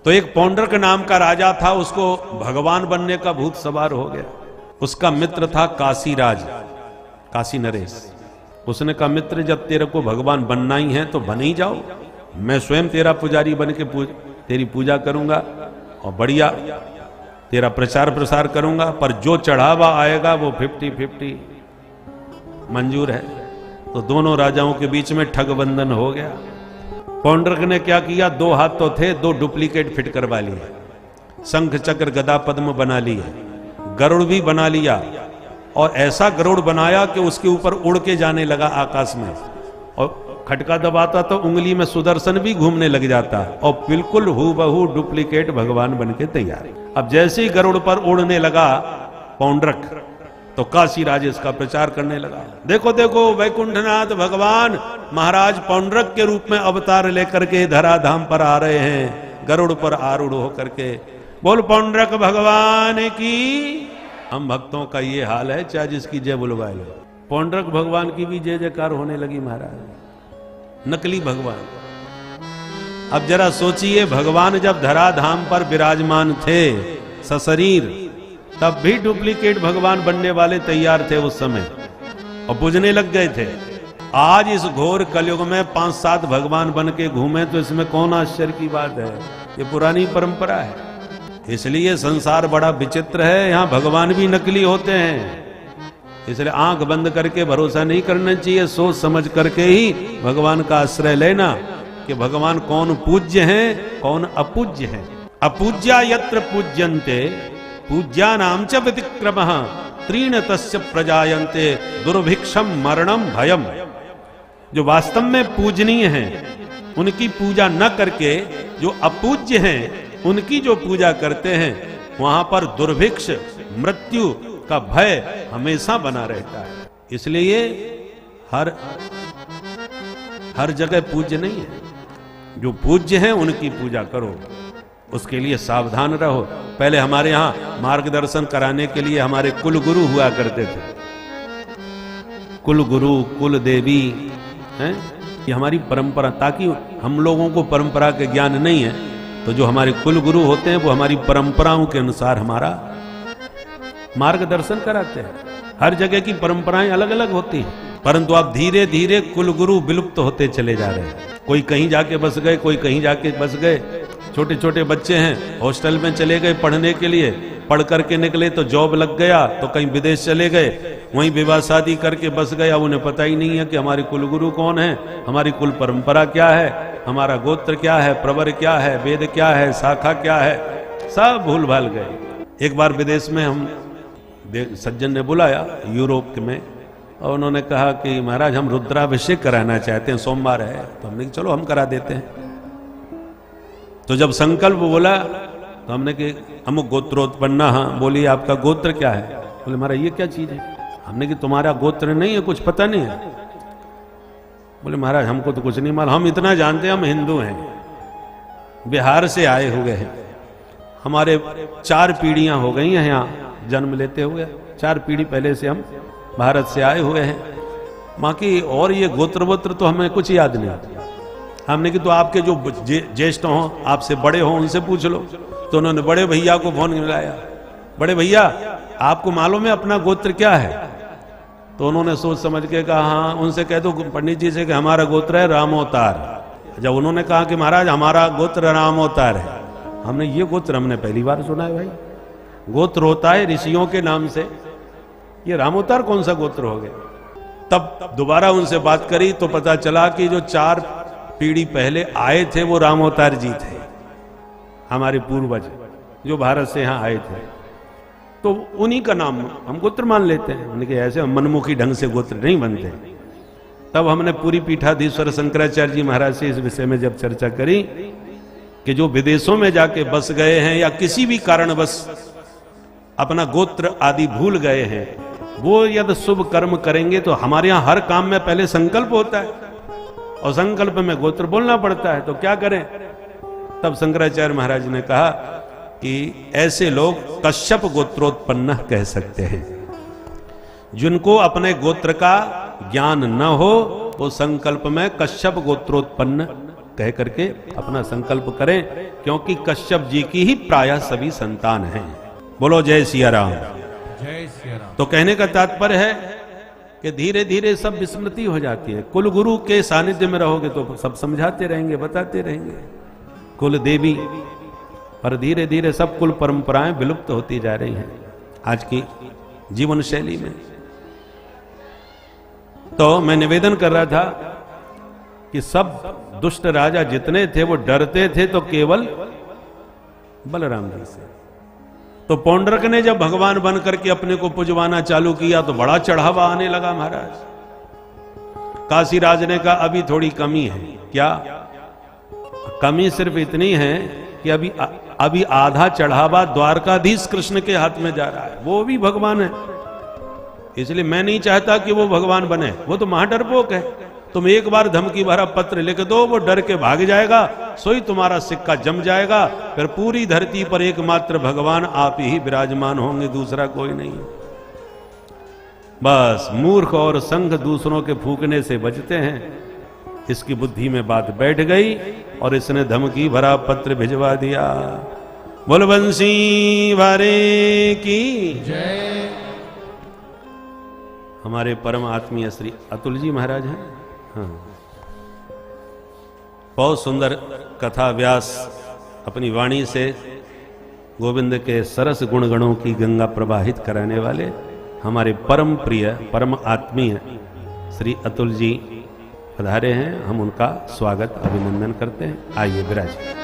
तो एक पौंड्रक नाम का राजा था, उसको भगवान बनने का भूत सवार हो गया। उसका मित्र था काशीराज, काशी नरेश। उसने कहा मित्र, जब तेरे को भगवान बनना ही है तो बन ही जाओ, मैं स्वयं तेरा पुजारी बन के तेरी पूजा करूंगा और बढ़िया तेरा प्रचार प्रसार करूंगा, पर जो चढ़ावा आएगा वो 50-50 मंजूर है। तो दोनों राजाओं के बीच में ठगबंधन हो गया। पौंड्रक ने क्या किया, 2 हाथ तो थे, 2 डुप्लीकेट फिट करवा लिए, शंख चक्र गदा पद्म बना लिए, गरुड़ भी बना लिया, और ऐसा गरुड़ बनाया कि उसके ऊपर उड़ के जाने लगा आकाश में, और खटका दबाता तो उंगली में सुदर्शन भी घूमने लग जाता, और बिल्कुल हूबहू डुप्लीकेट भगवान बन के तैयार। अब जैसे ही गरुड़ पर उड़ने लगा पौंड्रक, तो काशीराज इसका प्रचार करने लगा, देखो देखो वैकुंठनाथ भगवान महाराज पौंड्रक के रूप में अवतार लेकर के धराधाम पर आ रहे हैं, गरुड़ पर आरूढ़ होकर के। बोल पौंड्रक भगवान की। हम भक्तों का ये हाल है, चाहे जिसकी जय बुलवाए लो। पौंड्रक भगवान की भी जय जयकार होने लगी महाराज, नकली भगवान। अब जरा सोचिए, भगवान जब धराधाम पर विराजमान थे सशरीर, तब भी डुप्लीकेट भगवान बनने वाले तैयार थे उस समय, और पूजने लग गए थे। आज इस घोर कलयुग में 5-7 भगवान बन के घूमे, तो इसमें कौन आश्चर्य की बात है, ये पुरानी परंपरा है। इसलिए संसार बड़ा विचित्र है, यहाँ भगवान भी नकली होते हैं। इसलिए आंख बंद करके भरोसा नहीं करना चाहिए, सोच समझ करके ही भगवान का आश्रय लेना कि भगवान कौन पूज्य हैं, कौन अपूज्य हैं। अपूज्या यत्र पूज्यन्ते पूज्यानां च व्यतिक्रमः त्रीण तस्य प्रजायन्ते दुर्भिक्षम मरणम भयम। जो वास्तव में पूजनीय हैं उनकी पूजा न करके जो अपूज्य हैं उनकी जो पूजा करते हैं, वहां पर दुर्भिक्ष मृत्यु का भय हमेशा बना रहता है। इसलिए हर जगह पूज्य नहीं है, जो पूज्य हैं उनकी पूजा करो, उसके लिए सावधान रहो। पहले हमारे यहाँ मार्गदर्शन कराने के लिए हमारे कुल गुरु हुआ करते थे, कुल गुरु कुल देवी हैं, ये हमारी परंपरा। ताकि हम लोगों को परंपरा के ज्ञान नहीं है, तो जो हमारे कुल गुरु होते हैं वो हमारी परंपराओं के अनुसार हमारा मार्गदर्शन कराते हैं। हर जगह की परंपराएं अलग अलग होती हैं, परंतु अब धीरे धीरे कुल गुरु विलुप्त होते चले जा रहे हैं। कोई कहीं जाके बस गए, कोई कहीं जाके बस गए। छोटे छोटे बच्चे हैं, हॉस्टल में चले गए पढ़ने के लिए, पढ़ करके निकले तो जॉब लग गया, तो कहीं विदेश चले गए, वहीं विवाह शादी करके बस गए। अब उन्हें पता ही नहीं है कि हमारे कुल गुरु कौन है, हमारी कुल परंपरा क्या है, हमारा गोत्र क्या है, प्रवर क्या है, वेद क्या है, शाखा क्या है, सब भूल भाल गए। एक बार विदेश में हम सज्जन ने बुलाया यूरोप में, और उन्होंने कहा कि महाराज हम रुद्राभिषेक कराना चाहते हैं, सोमवार है। तो हमने चलो हम करा देते हैं। तो जब संकल्प बोला तो हमने कि हम गोत्रोत्पन्ना। हाँ, बोलिए आपका गोत्र क्या है? बोले महाराज ये क्या चीज है? हमने कि तुम्हारा गोत्र नहीं है, कुछ पता नहीं है? बोले महाराज हमको तो कुछ नहीं मालूम, हम इतना जानते हैं हम हिंदू हैं, बिहार से आए हुए हैं, हमारे 4 पीढ़ियां हो गई हैं यहाँ जन्म लेते हुए, 4 पीढ़ी पहले से हम भारत से आए हुए हैं। माँ की और ये गोत्र वोत्र तो हमें कुछ याद नहीं। हमने कि तो आपके जो ज्येष्ठ हों, आपसे बड़े हों, उनसे पूछ लो। तो उन्होंने बड़े भैया को फोन मिलाया, बड़े भैया आपको मालूम है अपना गोत्र क्या है? तो उन्होंने सोच समझ के कहा हाँ। उनसे कह दो पंडित जी से कि हमारा गोत्र है रामोतार। जब उन्होंने कहा कि महाराज हमारा गोत्र रामोतार है, हमने ये गोत्र हमने पहली बार सुना है भाई। गोत्र होता है ऋषियों के नाम से, ये रामोतार कौन सा गोत्र हो गया? तब दोबारा उनसे बात करी तो पता चला कि जो 4 पीढ़ी पहले आए थे वो रामोतार जी थे, हमारे पूर्वज जो भारत से यहाँ आए थे। तो उन्हीं का नाम हम गोत्र मान लेते हैं। हमने कहा ऐसे मनमुखी ढंग से गोत्र नहीं बनते। तब हमने पूरी पीठाधीश्वर शंकराचार्य जी महाराज से इस विषय में जब चर्चा करी कि जो विदेशों में जाके बस गए हैं या किसी भी कारणवश अपना गोत्र आदि भूल गए हैं, वो यदि शुभ कर्म करेंगे तो हमारे यहाँ हर काम में पहले संकल्प होता है और संकल्प में गोत्र बोलना पड़ता है, तो क्या करें? तब शंकराचार्य महाराज ने कहा कि ऐसे लोग कश्यप गोत्रोत्पन्न कह सकते हैं। जिनको अपने गोत्र का ज्ञान न हो वो संकल्प में कश्यप गोत्रोत्पन्न कह करके अपना संकल्प करें क्योंकि कश्यप जी की ही प्रायः सभी संतान हैं। बोलो जय सिया राम। जय सिया राम। तो कहने का तात्पर्य है कि धीरे धीरे सब विस्मृति हो जाती है। कुल गुरु के सानिध्य में रहोगे तो सब समझाते रहेंगे, बताते रहेंगे, कुल देवी, पर धीरे धीरे सब कुल परंपराएं विलुप्त होती जा रही हैं आज की जीवन शैली में। तो मैं निवेदन कर रहा था कि सब दुष्ट राजा जितने थे वो डरते थे तो केवल बलराम जी से। तो पौंड्रक ने जब भगवान बन करके अपने को पुजवाना चालू किया तो बड़ा चढ़ावा आने लगा महाराज। काशीराज ने कहा अभी थोड़ी कमी है। क्या कमी? सिर्फ इतनी है कि अभी आधा चढ़ावा द्वारकाधीश कृष्ण के हाथ में जा रहा है, वो भी भगवान है, इसलिए मैं नहीं चाहता कि वो भगवान बने। वो तो महाडरपोक है, तुम एक बार धमकी भरा पत्र लिख दो, वो डर के भाग जाएगा, सोई तुम्हारा सिक्का जम जाएगा, फिर पूरी धरती पर एकमात्र भगवान आप ही विराजमान होंगे, दूसरा कोई नहीं। बस मूर्ख और संघ दूसरों के फूकने से बचते हैं। इसकी बुद्धि में बात बैठ गई और इसने धमकी भरा पत्र भिजवा दिया। बोल बंसी वारे की जय। हमारे परम आत्मीय श्री अतुल जी महाराज हैं। हाँ, बहुत सुंदर कथा व्यास अपनी वाणी से गोविंद के सरस गुणगणों की गंगा प्रवाहित कराने वाले हमारे परम प्रिय परम आत्मीय श्री अतुल जी पधारे हैं। हम उनका स्वागत अभिनंदन करते हैं। आइए विराजिए।